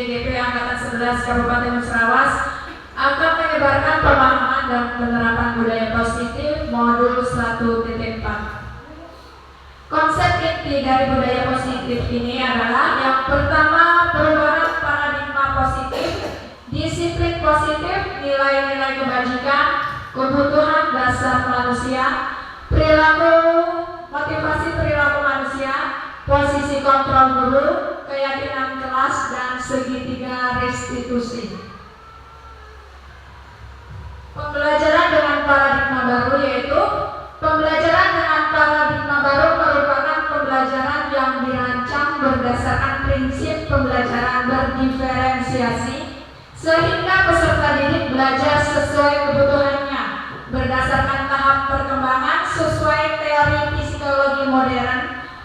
GGP Angkatan 11 Kabupaten Musrawas akan menyebarkan pemahaman dan penerapan budaya positif modul 1.4. Konsep inti dari budaya positif ini adalah yang pertama, perubahan paradigma positif, disiplin positif, nilai-nilai kebajikan, kebutuhan dasar manusia, perilaku, motivasi perilaku manusia, posisi kontrol guru, keyakinan kelas, dan segitiga restitusi. Pembelajaran dengan paradigma baru yaitu pembelajaran dengan paradigma baru merupakan pembelajaran yang dirancang berdasarkan prinsip pembelajaran berdiferensiasi sehingga peserta didik belajar sesuai kebutuhannya berdasarkan tahap perkembangan sesuai teori psikologi modern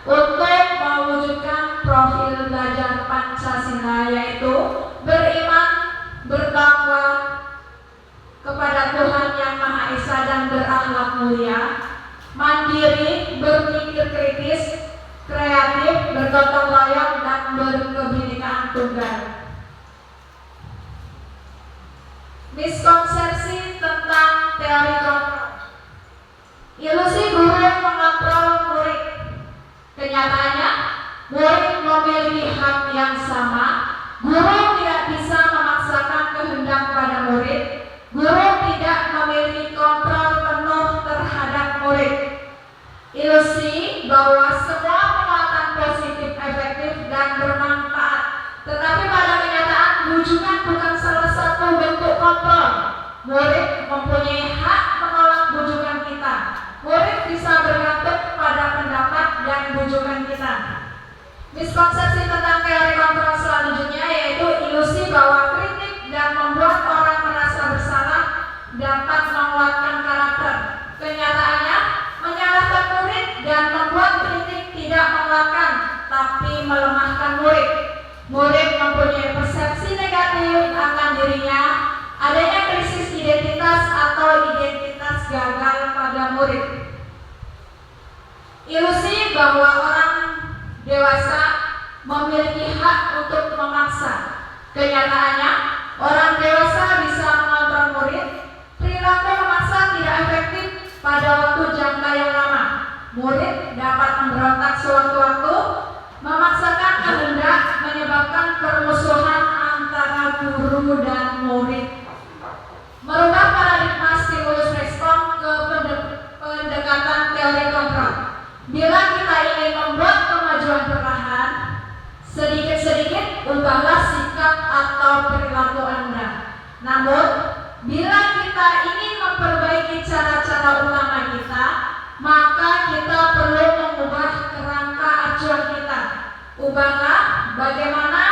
untuk mewujudkan profil belajar Pancasila, yaitu beriman, bertakwa kepada Tuhan Yang Maha Esa dan berakhlak mulia, mandiri, berpikir kritis, kreatif, bergotong royong, dan berkebinekaan tunggal. Miskonsepsi tentang teori kontrol. Ilusi guru mengontrol murid. Kenyataannya, murid memiliki hak yang sama. Guru tidak bisa memaksakan kehendak pada murid. Guru tidak memiliki kontrol penuh terhadap murid. Ilusi bahwa semua penguatan positif efektif dan bermanfaat, tetapi pada kenyataan bujukan bukan salah satu bentuk kontrol. Murid mempunyai hak menolak bujukan kita. Murid bisa bergantung pada pendapat dan bujukan kita. Miskonsepsi tentang teori kontrol selanjutnya yaitu ilusi bahwa kritik dan membuat orang merasa bersalah dapat menguatkan karakter. Kenyataannya, menyalahkan murid dan membuat kritik tidak menguatkan, tapi melemahkan murid. Murid mempunyai persepsi negatif akan dirinya, adanya krisis identitas atau identitas gagal pada murid. Ilusi bahwa orang dewasa memiliki hak untuk memaksa. Kenyataannya, orang dewasa bisa mengontrol murid. Perilaku memaksa tidak efektif pada waktu jangka yang lama. Murid dapat memberontak sewaktu-waktu, memaksakan kehendak, menyebabkan permusuhan antara guru dan murid. Merubah paradigma stimulus respon ke pendekatan teori kontrol. Bila kita ingin membuat kemajuan perlahan, sedikit-sedikit ubahlah sikap atau perilaku Anda. Namun, bila kita ingin memperbaiki cara-cara utama kita, maka kita perlu mengubah kerangka acuan kita. Ubahlah bagaimana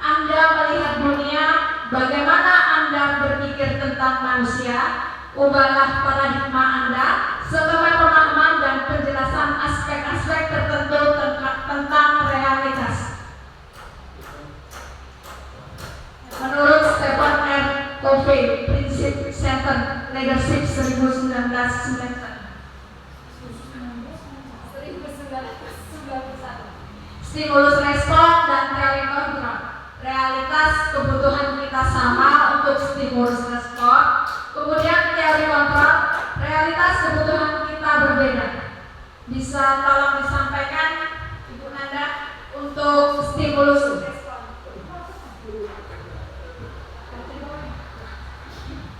Anda melihat dunia, bagaimana Anda berpikir tentang manusia. Ubahlah paradigma Anda sebagai pemahaman dan penjelasan aspek-aspek tertentu tentang realitas. Menurut Stephen R. Covey, Prinsip Center Leadership 1991. Stimulus respon dan teori kontrol. Realitas kebutuhan kita sama untuk stimulus respon. Kemudian teori kontrol, realitas kebutuhan kita berbeda. Bisa tolong disampaikan Ibu Nanda untuk stimulus respon.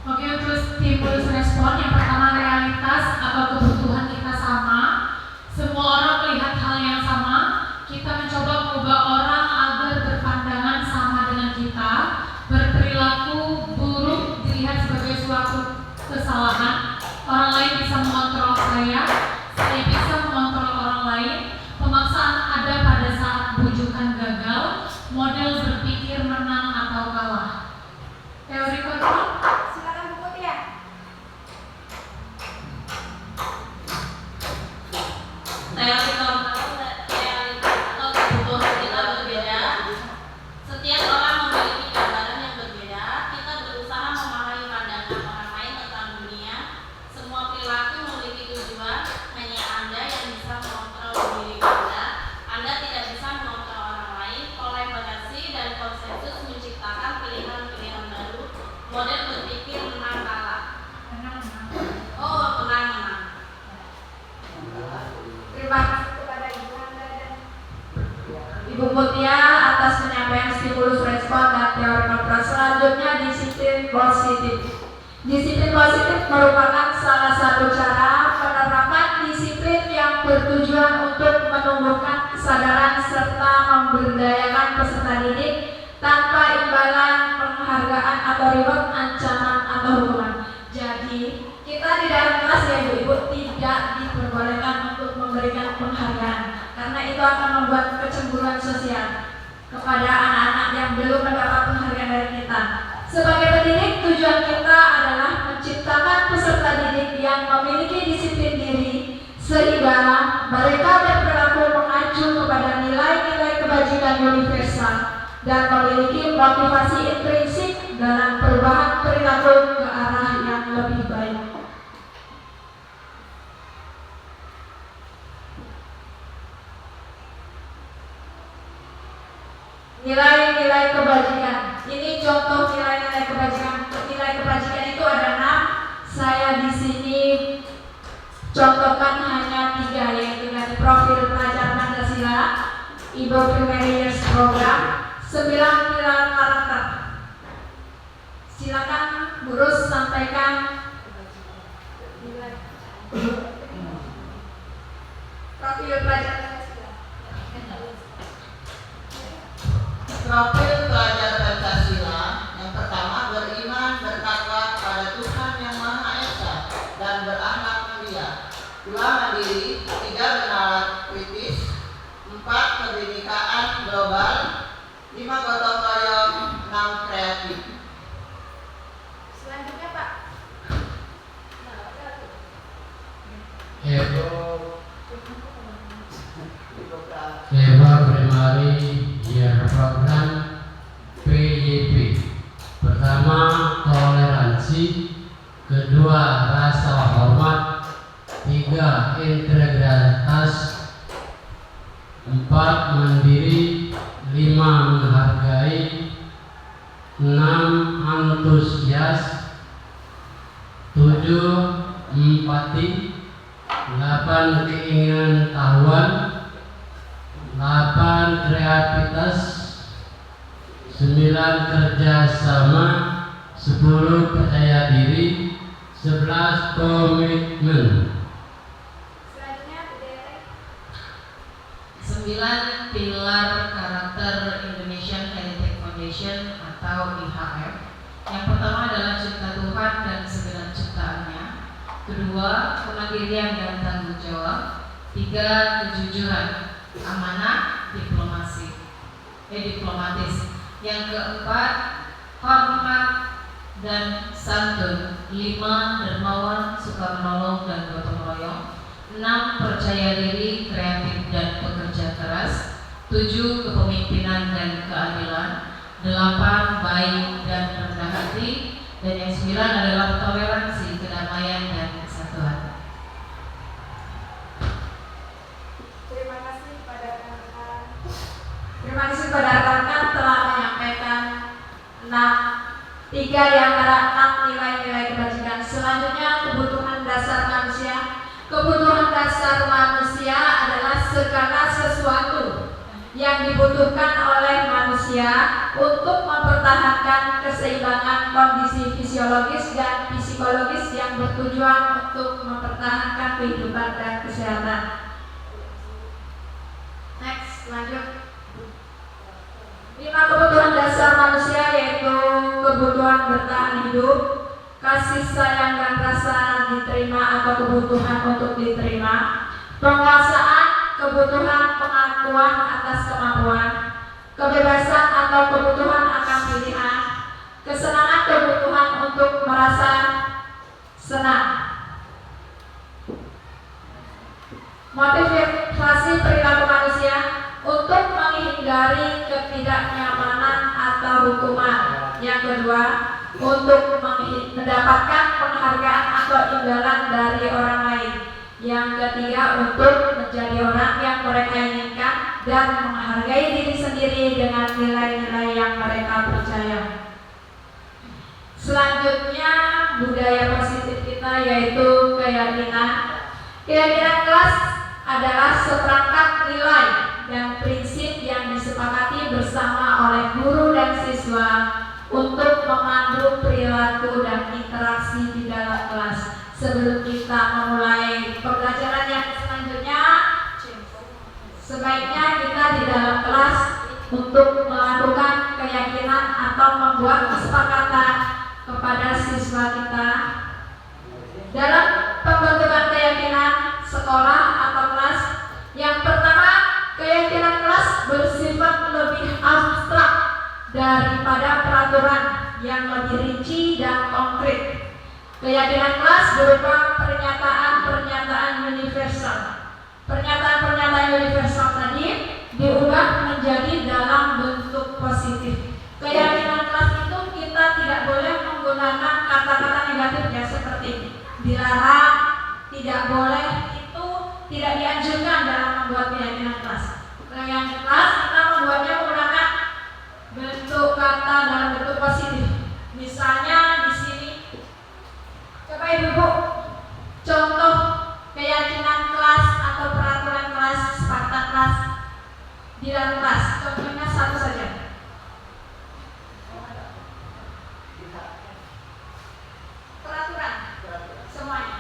Oke, untuk stimulus respon yang pertama, realitas atau kebutuhan kita sama. Semua orang melihat hal yang sama. Kita mencoba mengubah orang agar berpandangan sama dengan kita. Berperilaku buruk dilihat sebagai suatu kesalahan. Orang lain bisa mengontrol saya bisa mengontrol orang lain. Pemaksaan ada pada saat bujukan gagal. Model berpikir menang atau kalah. Teori kontrol. Silakan Bu Tia. Teori kontrol atau kebutuhan kita berbeda. Setiap orang memiliki gambaran yang berbeda. Kita berusaha memahami pandangan orang lain tentang dunia. Semua perilaku memiliki tujuan. Hanya Anda yang bisa mengontrol diri Anda. Anda tidak bisa mengontrol orang lain. Kolaborasi dan konsensus Mutia atas penyampaian stimulus respon dan teori kontrol. Selanjutnya disiplin positif. Disiplin positif merupakan salah satu cara penerapan disiplin yang bertujuan untuk menumbuhkan kesadaran serta memberdayakan peserta didik tanpa imbalan penghargaan atau reward, ancaman atau hukuman. Jadi kita di dalam kelas ya ibu-ibu tidak diperbolehkan untuk memberikan penghargaan karena itu akan membuat kecemburuan sosial kepada anak-anak yang belum mendapat penghargaan dari kita. Sebagai pendidik, tujuan kita adalah menciptakan peserta didik yang memiliki disiplin diri sehingga mereka berperilaku mengacu kepada nilai-nilai kebajikan universal dan memiliki motivasi intrinsik dalam perubahan perilaku ke arah yang lebih baik. Nilai-nilai kebajikan. Ini contoh nilai-nilai kebajikan. Untuk nilai kebajikan itu ada 6. Saya di sini contohkan hanya 3, yaitu dari profil pelajar Pancasila, Ibu Primary Years Program, 9 pilar karakter. Silakan guru sampaikan profil pelajar Pancasila. Profil pelajar Pancasila yang pertama beriman bertakwa pada Tuhan yang Maha Esa dan berakhlak mulia. 2 mandiri, 3 bernalar kritis, 4 kebinekaan global, 5 gotong royong, 6 kreatif. Selanjutnya Pak. Eva Primary Year Program PYP. Pertama, toleransi. Kedua, rasa hormat. 3, integritas. 4, mandiri. 5, menghargai. 6, antusias. 7, empati. 8, keinginan tahuan. 8, kreativitas. 9, kerjasama. 10, percaya diri. 11, komitmen. Selanjutnya Bu Dere. 9 pilar karakter Indonesian Heritage Foundation atau IHF. Yang pertama adalah cinta Tuhan dan segenap ciptaannya. Kedua, kemandirian dan tanggung jawab. 3, kejujuran, amanah, diplomatis. Yang keempat, hormat dan santun. 5, dermawan, suka menolong dan gotong royong. 6, percaya diri, kreatif dan pekerja keras. 7, kepemimpinan dan keadilan. 8, baik dan rendah hati. Dan yang 9 adalah toleransi, kedamaian dan kesatuan. Terima kasih kepada rekan-rekan telah menyampaikan 3 di antara 6 nilai-nilai kebajikan. Selanjutnya, kebutuhan dasar manusia. Kebutuhan dasar manusia adalah segala sesuatu yang dibutuhkan oleh manusia untuk mempertahankan keseimbangan kondisi fisiologis dan psikologis yang bertujuan untuk mempertahankan kehidupan dan kesehatan. Next, lanjut. 5 kebutuhan dasar manusia yaitu kebutuhan bertahan hidup, kasih sayang dan rasa diterima atau kebutuhan untuk diterima, penguasaan, kebutuhan pengakuan atas kemampuan, kebebasan atau kebutuhan akan pilihan, kesenangan, kebutuhan untuk merasa senang. Motivasi perilaku manusia untuk menghindari ketidaknyamanan atau hukuman. Yang kedua, untuk mendapatkan penghargaan atau imbalan dari orang lain. Yang ketiga, untuk menjadi orang yang mereka inginkan dan menghargai diri sendiri dengan nilai-nilai yang mereka percaya. Selanjutnya, budaya positif kita yaitu keyakinan. Keyakinan kelas adalah seperangkat nilai dan prinsip yang disepakati siswa untuk memandu perilaku dan interaksi di dalam kelas. Sebelum kita memulai pembelajaran yang selanjutnya, sebaiknya kita di dalam kelas untuk melakukan keyakinan atau membuat kesepakatan kepada siswa kita dalam pembentukan keyakinan sekolah atau kelas. Yang pertama, keyakinan kelas bersifat lebih abstrak daripada peraturan yang lebih rinci dan konkret. Keyakinan kelas berupa pernyataan-pernyataan universal. Pernyataan-pernyataan universal tadi diubah menjadi dalam bentuk positif. Keyakinan kelas itu kita tidak boleh menggunakan kata-kata negatif ya, seperti dilarang, tidak boleh, itu tidak dianjurkan dalam membuat keyakinan kelas. Keyakinan kelas kita membuatnya menggunakan bentuk kata dalam bentuk positif. Misalnya di sini, coba ibu contoh keyakinan kelas atau peraturan kelas, sepakatan kelas di dalam kelas. Contohnya satu saja. Peraturan semuanya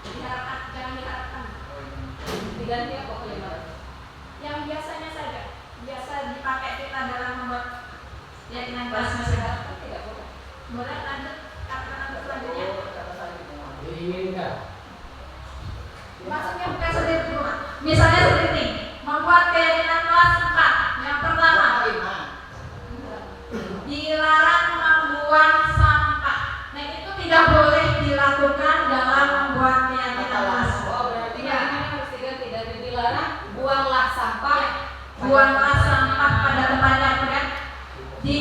diharapkan, jangan diharapkan. Diganti apa kalimat? Yang biasanya saja, biasa dipakai kita dalam membuat keyakinan kelas masyarakat. Tidak boleh. Boleh lanjut kata-kata selanjutnya. Diinginkan. Maksudnya bukan seperti itu. Misalnya seperti ini, membuat keyakinan kelas 4. Yang pertama, dilarang membuang sampah. Nah, itu tidak boleh dilakukan dalam membuat keyakinan kelas. Oh, berarti Ya. ini harus diganti dari dilarang, buanglah sampah. Buanglah sampah pada tempatnya, kan? Di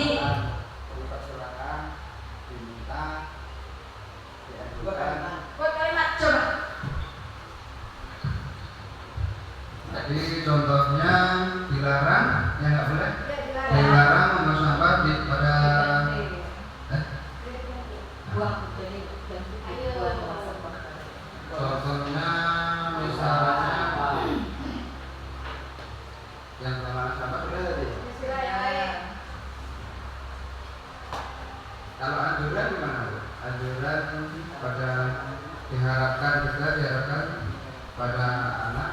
buat kalimat coba. Jadi contohnya dilarang, ya nggak boleh. Ya, dilarang. Dilarang membuang sampah di pada Buang jadi ganti. Ayo. Buang sampah. contohnya misalnya yang kemana sampah boleh tadi. Bismillah ya, baik. Kalau anjuran gimana Bu? Anjuran pada diharapkan pada anak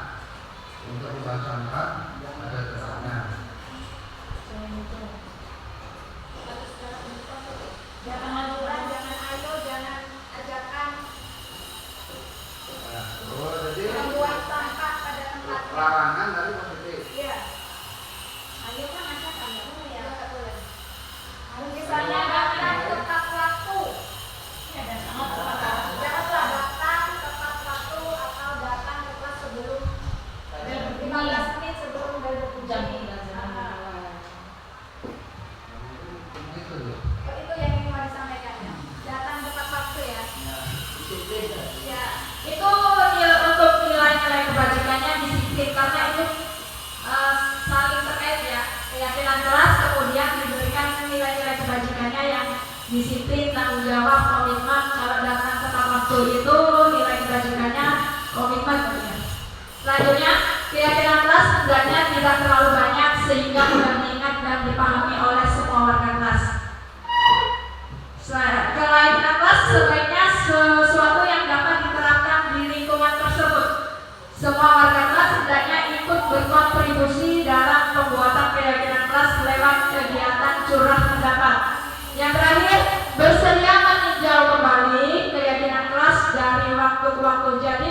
untuk membuang sampah pada tempatnya. Jangan anjuran, jangan ayo, jangan ajakan Oh, jadi membuang sampah pada tempatnya. larangan tadi positif. Iya. Ayo kan ajakan, nggak boleh ya? Nggak boleh. Misalnya datang tepat waktu. Ini ada sama tepat waktu. Janganlah datang tepat waktu atau datang tepat sebelum 15 menit sebelum dari Jam jam. 15 Itu loh. Itu yang ingin mau disampaikan ya. Datang tepat waktu ya. Ya, itu untuk nilai-nilai kebajikannya disiplin karena itu saling terkait ya. Keyakinan kelas kemudian diberikan nilai-nilai kebajikannya yang disiplin, tanggung jawab, komitmen. Kalau datang tepat waktu itu nilai kebajikannya komitmen. Ya. Selanjutnya, keyakinan kelas hendaknya tidak terlalu banyak sehingga mudah diingat dan dipahami oleh semua warga kelas. Keyakinan kelas sebaiknya sesuatu yang dapat diterapkan di lingkungan tersebut. Semua warga kelas hendaknya ikut berkontribusi dalam pembuatan keyakinan kelas lewat kegiatan curah pendapat. Yang terakhir, bersedia meninjau kembali keyakinan kelas dari waktu ke waktu. Jadi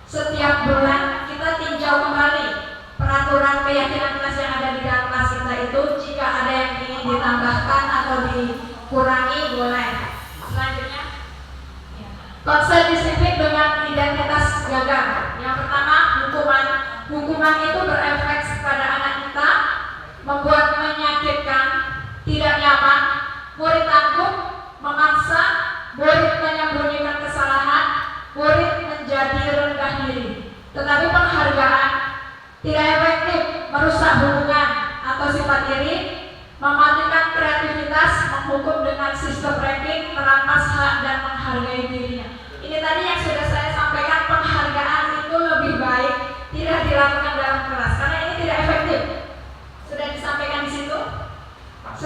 setiap bulan kita tinjau kembali peraturan keyakinan kelas yang ada di dalam kelas kita itu. Jika ada yang ingin ditambahkan atau dikurangi boleh. Selanjutnya, konsep disiplin dengan identitas gagal. Yang pertama, hukuman. Hukuman itu berefek pada anak kita, membuat menyakitkan, tidak nyaman, murid takut, memaksa, murid menyembunyikan kesalahan, murid menjadi rendah diri. Tetapi penghargaan tidak efektif, merusak hubungan atau sifat iri, mematikan kreativitas, menghukum dengan sistem ranking, merampas hak dan menghargai dirinya. Ini tadi yang sudah saya sampaikan, penghargaan itu lebih baik tidak dilakukan dalam kelas karena ini tidak efektif. Sudah disampaikan di situ.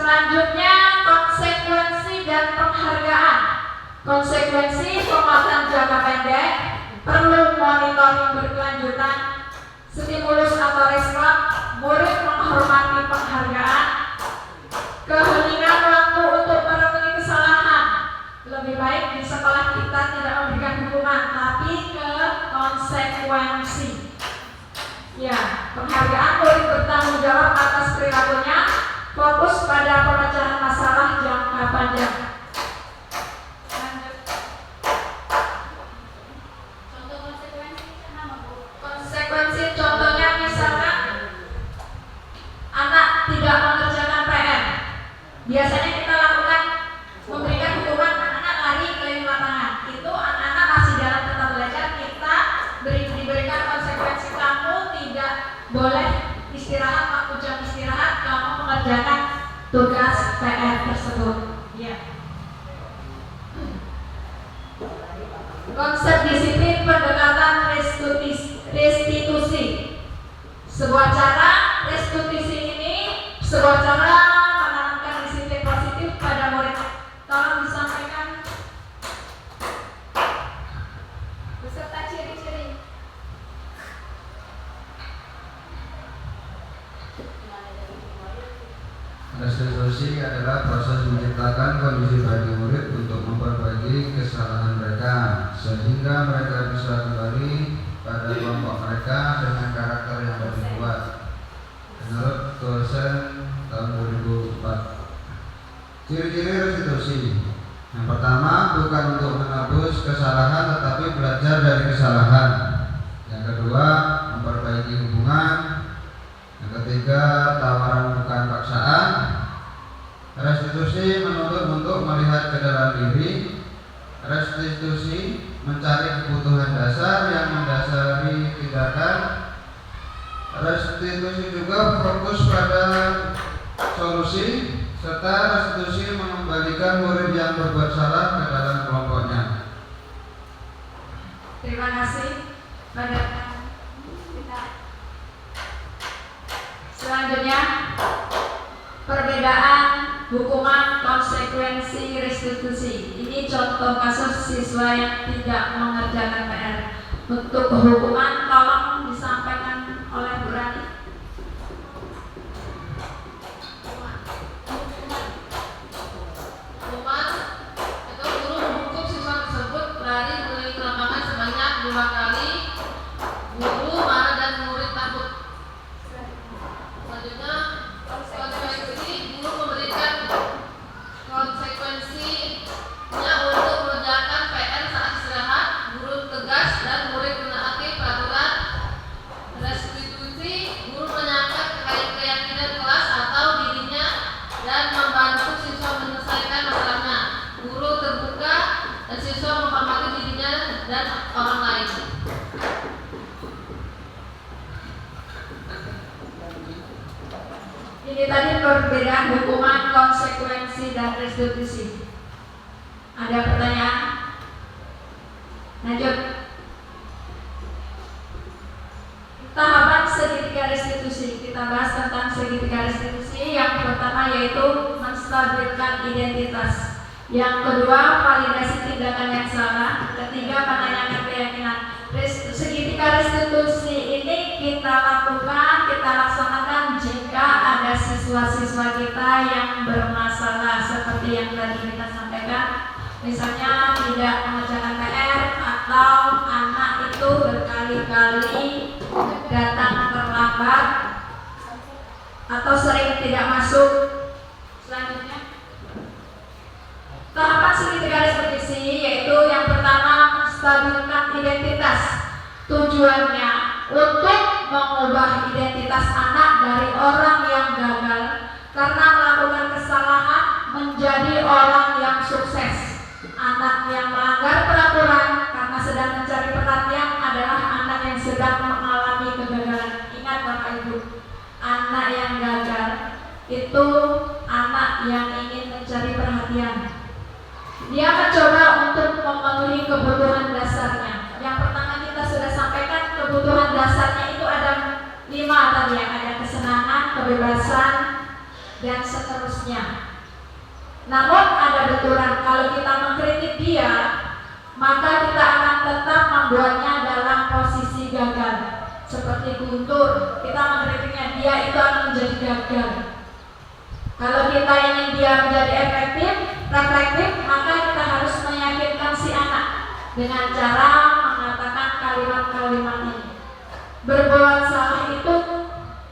Selanjutnya, konsekuensi dan penghargaan. Konsekuensi penguatan jangka pendek, perlu monitoring berkelanjutan, stimulus atau respon, murid menghormati penghargaan, keheningan waktu untuk merenungi kesalahan. Lebih baik di sekolah kita tidak memberikan hukuman, tapi ke konsekuensi. Ya, penghargaan murid bertanggung jawab atas perilakunya, fokus pada pemecahan masalah jangka panjang. Lanjut. Contoh konsekuensi sama Bu. Konsekuensi contohnya misalkan anak tidak mengerjakan PR. Biasanya kita lakukan memberikan hukuman anak-anak lari keliling lapangan. Itu anak-anak masih dalam tetap belajar, kita diberikan konsekuensi, kamu tidak boleh istirahat waktu jam istirahat, kamu mengerjakan tugas PR tersebut. Ya. Konsep disiplin pendekatan restitusi. Sebuah cara restitusi ini sebuah cara menanamkan disiplin positif pada murid. Tolong disampaikan beserta ciri-ciri. Restitusi adalah proses menciptakan kondisi bagi murid untuk memperbaiki kesalahan mereka sehingga mereka bisa kembali pada kelompok mereka dengan karakter yang lebih kuat. Menurut dosen tahun 2004. Ciri-ciri restitusi. Yang pertama, bukan untuk menebus kesalahan tetapi belajar dari kesalahan. Yang kedua, memperbaiki hubungan. Yang ketiga, tawaran bukan paksaan. Restitusi menuntut untuk melihat ke dalam diri. Restitusi mencari kebutuhan dasar yang mendasari tindakan. Restitusi juga fokus pada solusi, serta restitusi mengembalikan murid yang berbuat salah ke dalam kelompoknya. Terima kasih pada kita. Selanjutnya, perbedaan hukuman, konsekuensi, restitusi. Ini contoh kasus siswa yang tidak mengerjakan PR. Untuk hukuman tolong disampaikan oleh Bu Rani. Hukuman itu guru menghukum siswa tersebut lari keliling lapangan sebanyak 2 kali. Guru marah dan murid takut. Selanjutnya, konsekuensi, guru memberikan konsekuensinya untuk mengerjakan PR saat istirahat. Guru tegas dan murid menaati peraturan. Restitusi, guru menyampaikan keyakinan kelas atau dirinya dan membantu siswa menyelesaikan masalahnya. Guru terbuka dan siswa menghormati dirinya dan orang lain. Ini tadi perbedaan hukuman, konsekuensi, dan restitusi. Ada pertanyaan? Lanjut. Tahapan segitiga restitusi. Kita bahas tentang segitiga restitusi. Yang pertama yaitu menstabilkan identitas. Yang kedua, validasi tindakan yang salah. Ketiga, menanyakan keyakinan. Segitiga restitusi ini kita lakukan, kita laksanakan jika ada siswa-siswa kita yang bermasalah seperti yang tadi kita sampaikan. Misalnya tidak mengerjakan PR atau anak itu berkali-kali datang terlambat atau sering tidak masuk. Selanjutnya, tahapan segitiga restitusi yaitu yang pertama menstabilkan identitas. Tujuannya untuk mengubah identitas anak dari orang yang gagal karena melakukan kesalahan menjadi orang yang sukses. Anak yang melanggar peraturan karena sedang mencari perhatian adalah anak yang sedang mengalami kegagalan. Ingat Bapak Ibu, anak yang gagal itu anak yang ingin mencari perhatian. Dia mencoba untuk memenuhi kebutuhan dasarnya. Yang pertama kita sudah sampaikan, kebutuhan dasarnya itu ada 5 tadi ya, ada kesenangan, kebebasan, dan seterusnya. Namun ada benturan, kalau kita mengkritik dia, maka kita akan tetap membuatnya dalam posisi gagal. Seperti Guntur, kita mengkritiknya, dia itu akan menjadi gagal. Kalau kita ingin dia menjadi efektif, reflektif, maka kita harus meyakinkan si anak dengan cara mengatakan kalimat-kalimat ini. Berbuat salah itu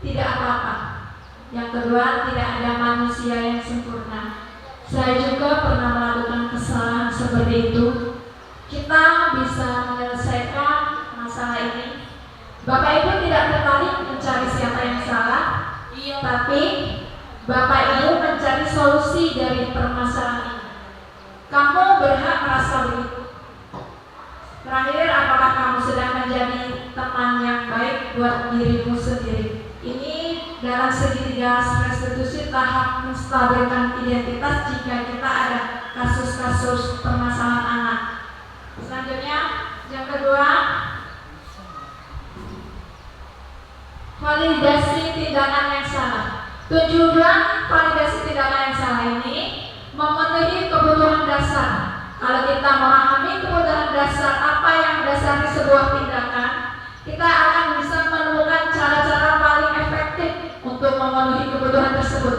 tidak apa-apa. Yang kedua, tidak ada manusia yang sempurna. Saya juga pernah melakukan kesalahan seperti itu. Kita bisa menyelesaikan masalah ini. Bapak Ibu tidak tertarik mencari siapa yang salah, tapi Bapak Ibu mencari solusi dari permasalahan ini. Kamu berhak merasa begitu. Terakhir, apakah kamu sedang menjadi teman yang baik buat dirimu sendiri? Ini dalam segitiga restitusi tahap menstabilkan identitas jika kita ada kasus-kasus permasalahan anak. Selanjutnya, yang kedua, validasi tindakan yang salah. Tujuan validasi tindakan yang salah ini memenuhi kebutuhan dasar. Kalau kita memahami kebutuhan dasar apa yang mendasari sebuah tindakan, kita akan bisa menemukan cara-cara paling efektif untuk memenuhi kebutuhan tersebut.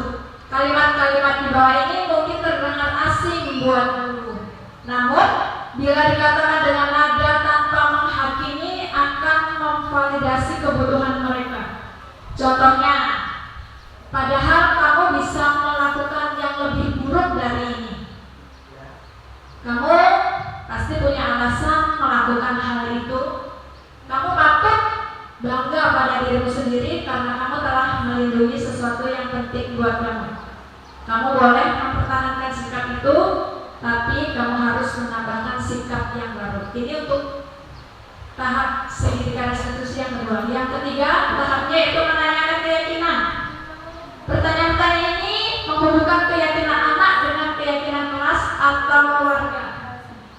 Kalimat-kalimat di bawah ini mungkin terdengar asing buat guru. Namun, bila dikatakan dengan nada tanpa menghakimi akan memvalidasi kebutuhan mereka. Contohnya, padahal kamu bisa melakukan yang lebih buruk dari ini. Kamu pasti punya alasan melakukan hal itu. Kamu patut bangga pada dirimu sendiri karena kamu telah melindungi sesuatu yang penting buat kamu. Kamu boleh mempertahankan sikap itu, tapi kamu harus menambahkan sikap yang baru. Ini untuk tahap segitiga restitusi yang kedua. Yang ketiga, tahapnya itu menanyakan keyakinan. Pertanyaan-pertanyaan ini menghubungkan keyakinan anak dengan keyakinan kelas atau keluarga.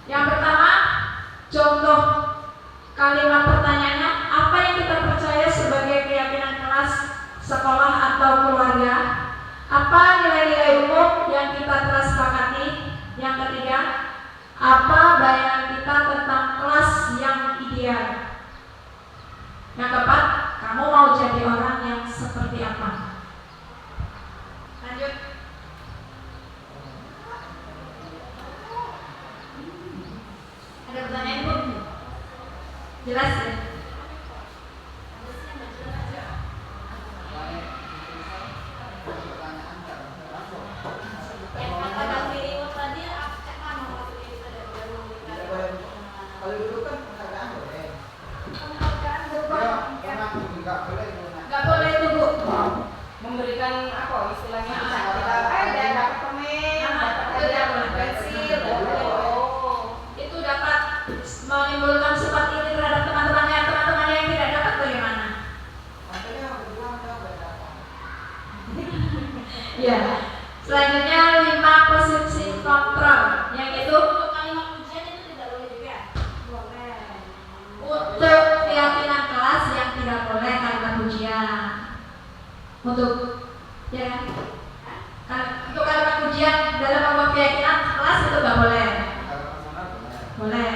Yang pertama, contoh kalimat pertanyaannya, apa yang kita percaya sebagai keyakinan kelas, sekolah atau keluarga? Apa nilai-nilai umum yang kita telah sepakati? Yang ketiga, apa bayangan kita tentang kelas yang ideal? Yang keempat, kamu mau jadi orang yang seperti apa? Lanjut. Ada pertanyaan, Bu? Jelas ya? Yang kata Kiri tadi apa maksudnya kita Kalau dulu kan penghargaan boleh. Penghargaan berupa Nggak boleh itu, Bu. Memberikan apa istilahnya? Dapat permen, dapat pensil, itu dapat menimbulkan sifat iri terhadap teman-temannya yang tidak dapat bagaimana? Makanya berdua udah berapa? Ya. Selanjutnya 5 posisi kontrol, yang itu untuk kalimat ujian itu tidak boleh juga. boleh. Untuk keyakinan kelas yang tidak boleh kalimat ujian. Untuk ya kan? Untuk kalimat ujian dalam membuat keyakinan kelas itu nggak boleh. Boleh.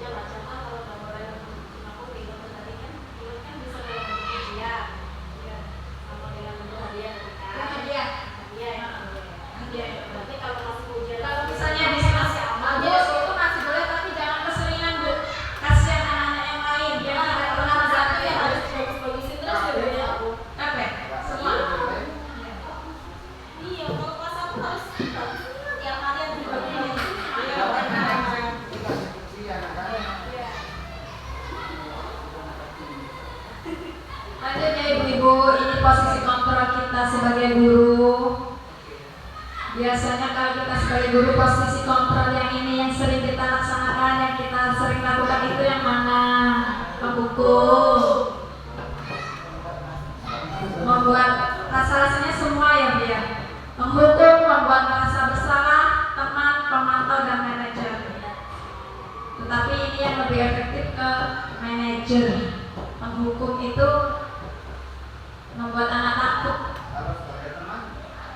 Ya baca kalau nggak boleh aku ikut tadi kan bisa dalam bentuk ujian. Ya. Sama dengan bentuk hadiah tadi kan. Hadiah. Hadiah yang nggak boleh. Hadiah. Berarti kalau masih ujian Kalau misalnya di masih bagus itu masih boleh, tapi jangan keseringan, Bu. Kasihan anak-anak yang lain yang tidak pernah satu belajar. yang harus bagus-bagusin terus ya Bu ya. Capek. Semua. Iya, kalau kelas aku harus tiap hari ada dibagiin. Lanjut ya ibu-ibu, ini posisi kontrol kita sebagai guru. Biasanya kalau kita sebagai guru, posisi kontrol yang ini yang sering kita laksanakan, yang kita sering lakukan itu yang mana? Menghukum, membuat rasa-rasanya semua ya Bu ya. Menghukum, membuat merasa bersalah teman, pemantau dan manajer. Tetapi ini yang lebih efektif ke manajer. Menghukum itu membuat anak takut.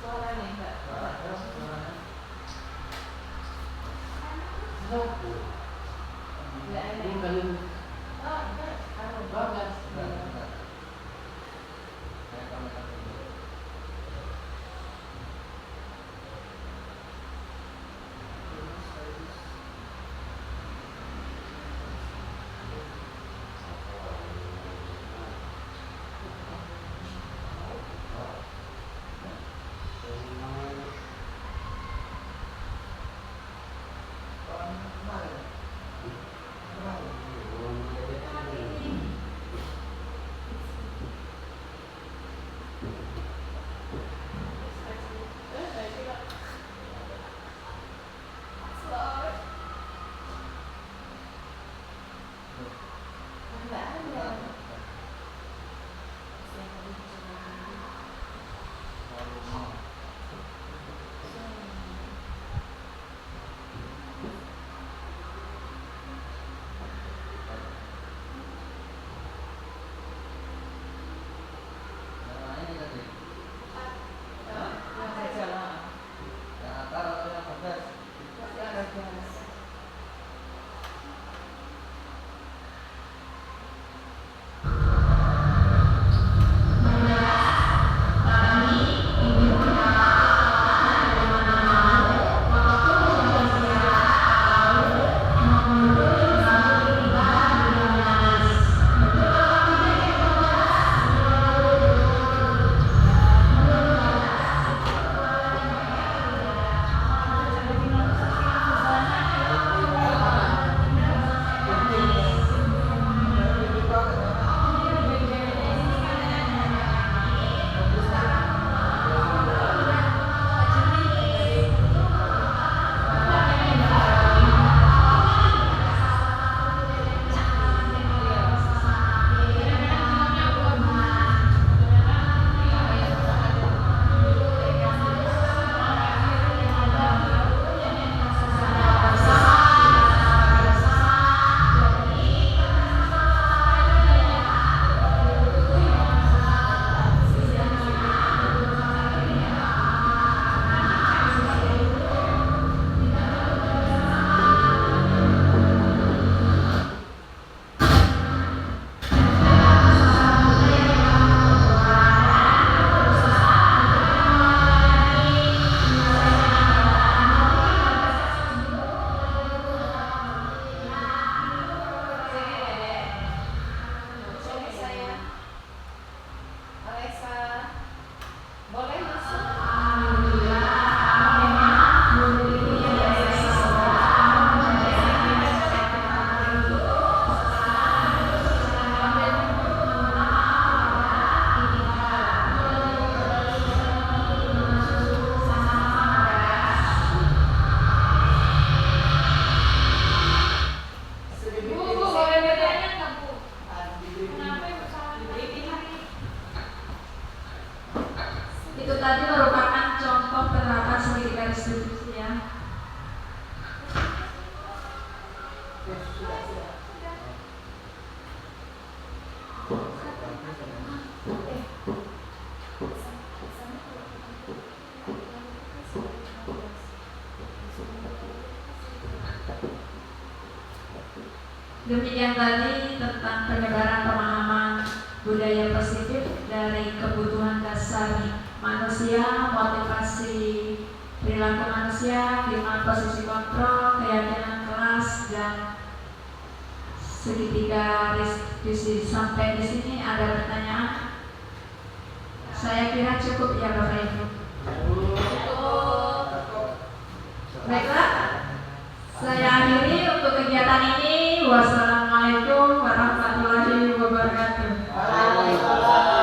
Suaranya enggak. Enggak enak. Oh, enggak. Bagas. Demikian tadi tentang penyebaran pemahaman budaya positif dari kebutuhan dasar manusia, motivasi perilaku manusia, lima posisi kontrol, keyakinan kelas, dan segitiga diskusi. Sampai di sini ada pertanyaan? Saya kira cukup ya Bapak Ibu. Baiklah, saya akhiri untuk kegiatan ini. Wassalamualaikum warahmatullahi wabarakatuh. Alhamdulillah.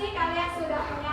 kasih kalian sudah punya